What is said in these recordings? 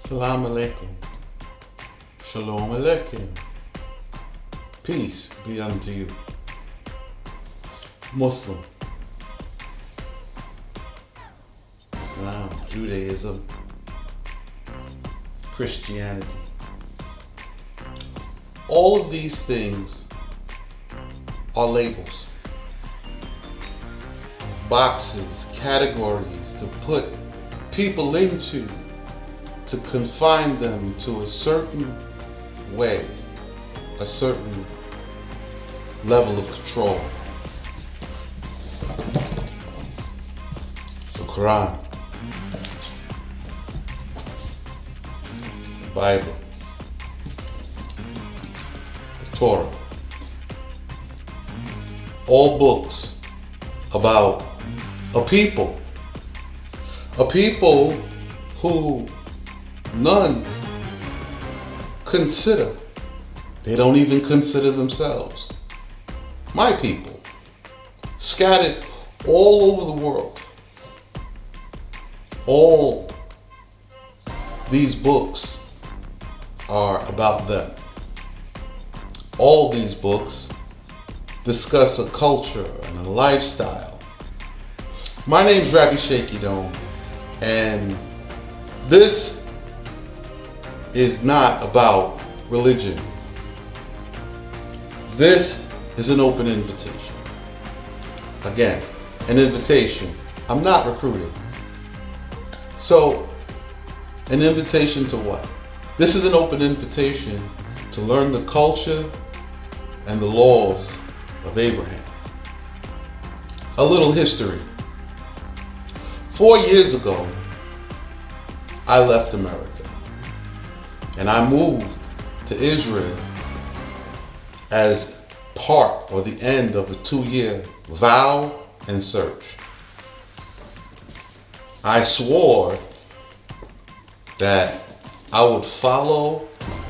Salam alaikum. Shalom alaikum. Peace be unto you. Muslim, Islam, Judaism, Christianity. All of these things are labels, boxes, categories to put people into, to confine them to a certain way, a certain level of control. The Quran, the Bible, the Torah, all books about a people who none consider. They don't even consider themselves. My people, scattered all over the world. All these books are about them. All these books discuss a culture and a lifestyle. My name's Rabisheikh, and this is not about religion. This is an open invitation. Again, an invitation. I'm not recruiting. So, an invitation to what? This is an open invitation to learn the culture and the laws of Abraham. A little history. 4 years ago, I left America and I moved to Israel as part or the end of a 2-year vow and search. I swore that I would follow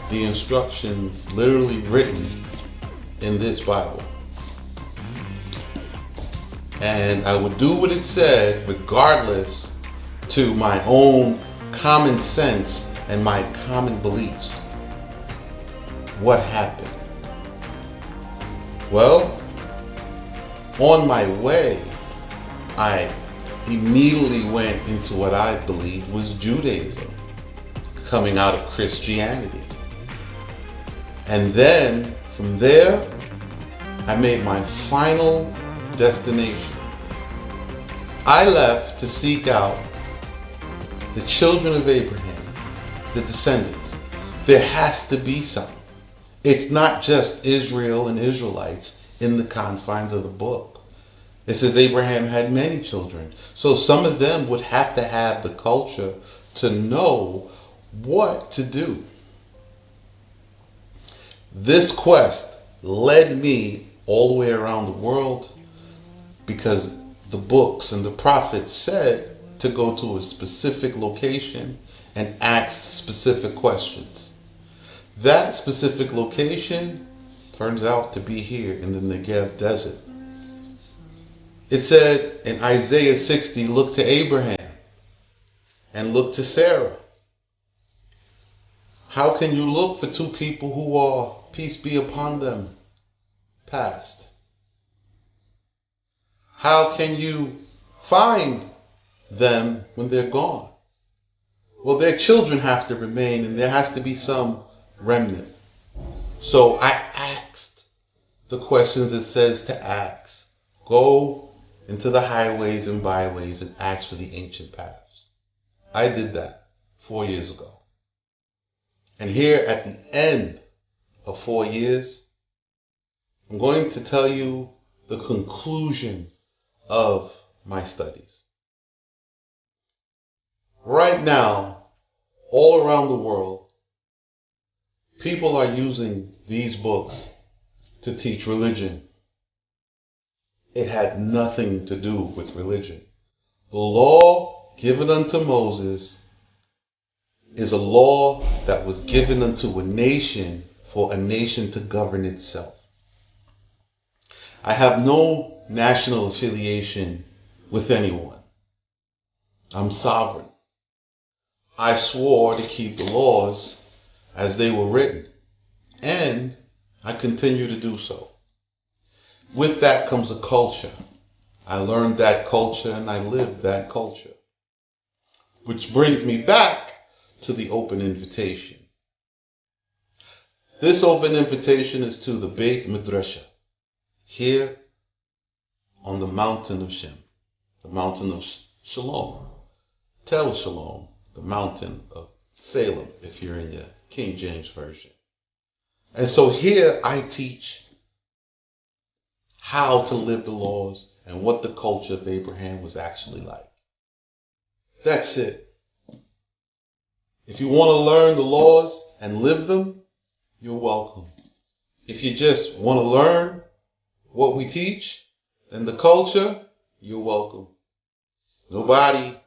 the instructions literally written in this Bible. And I would do what it said regardless to my own common sense and my common beliefs. What happened? Well, on my way, I immediately went into what I believe was Judaism, coming out of Christianity. And then from there, I made my final destination. I left to seek out the children of Abraham, the descendants. There has to be some. It's not just Israel and Israelites in the confines of the book. It says Abraham had many children. So some of them would have to have the culture to know what to do. This quest led me all the way around the world because the books and the prophets said to go to a specific location and ask specific questions. That specific location turns out to be here in the Negev desert. It said in Isaiah 60, look to Abraham and look to Sarah. How can you look for two people who are, peace be upon them, past? How can you find them when they're gone? Well, their children have to remain and there has to be some remnant. So I asked the questions it says to ask. Go into the highways and byways and ask for the ancient paths. I did that 4 years ago. And here at the end of 4 years, I'm going to tell you the conclusion of my studies. Right now, all around the world, people are using these books to teach religion. It had nothing to do with religion. The law given unto Moses is a law that was given unto a nation for a nation to govern itself. I have no national affiliation with anyone. I'm sovereign. I swore to keep the laws as they were written, and I continue to do so. With that comes a culture. I learned that culture and I lived that culture. Which brings me back to the open invitation. This open invitation is to the Beit Midrasha, here on the mountain of Shem, the mountain of Shalom, Tel Shalom, the mountain of Salem, if you're in the King James Version. And so here I teach how to live the laws and what the culture of Abraham was actually like. That's it. If you want to learn the laws and live them, you're welcome. If you just want to learn what we teach and the culture, you're welcome. Nobody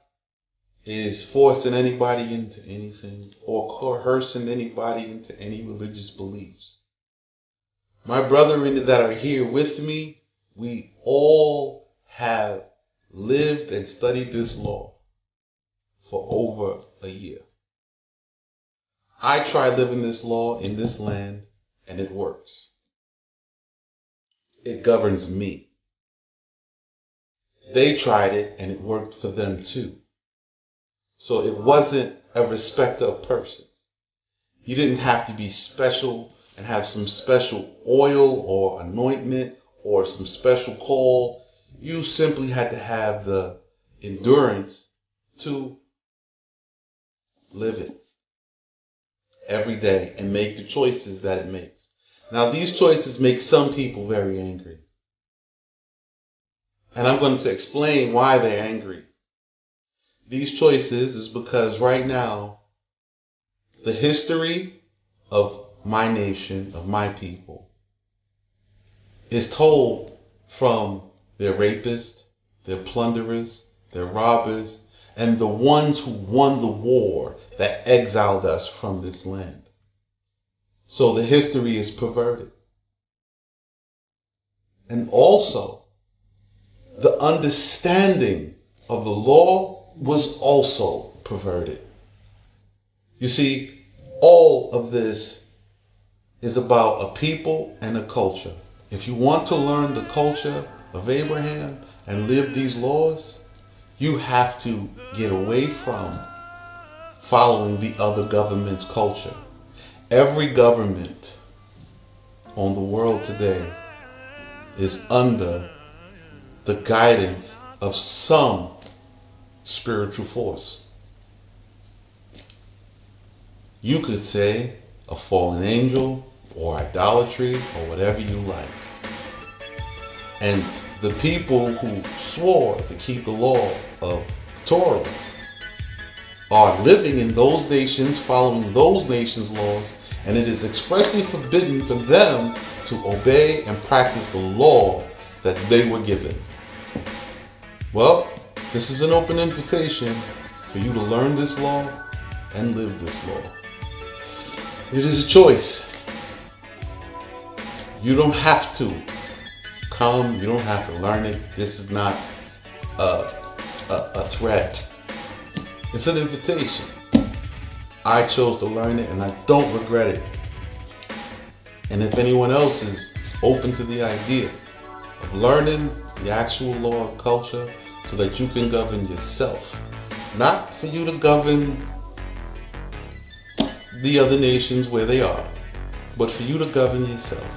is forcing anybody into anything or coercing anybody into any religious beliefs. My brethren that are here with me, we all have lived and studied this law for over a year. I tried living this law in this land, and it works. It governs me. They tried it, and it worked for them too. So it wasn't a respecter of persons. You didn't have to be special and have some special oil or anointment or some special call. You simply had to have the endurance to live it every day and make the choices that it makes. Now, these choices make some people very angry. And I'm going to explain why they're angry. These choices is because right now, the history of my nation, of my people, is told from their rapists, their plunderers, their robbers, and the ones who won the war that exiled us from this land. So the history is perverted. And also, the understanding of the law was also perverted. You see, all of this is about a people and a culture. If you want to learn the culture of Abraham and live these laws, you have to get away from following the other government's culture. Every government on the world today is under the guidance of some spiritual force. You could say a fallen angel or idolatry or whatever you like. And the people who swore to keep the law of Torah are living in those nations, following those nations' laws, and it is expressly forbidden for them to obey and practice the law that they were given. Well, this is an open invitation for you to learn this law and live this law. It is a choice. You don't have to come, you don't have to learn it. This is not a threat. It's an invitation. I chose to learn it and I don't regret it. And if anyone else is open to the idea of learning the actual law of culture so that you can govern yourself, not for you to govern the other nations where they are, but for you to govern yourself,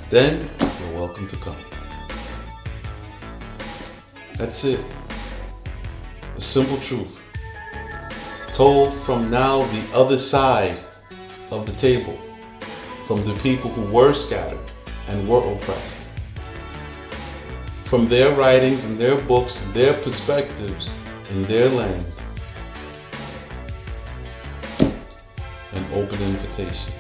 then you're welcome to come. That's it. The simple truth. Told from now the other side of the table, from the people who were scattered and were oppressed. From their writings and their books and their perspectives in their land. An open invitation.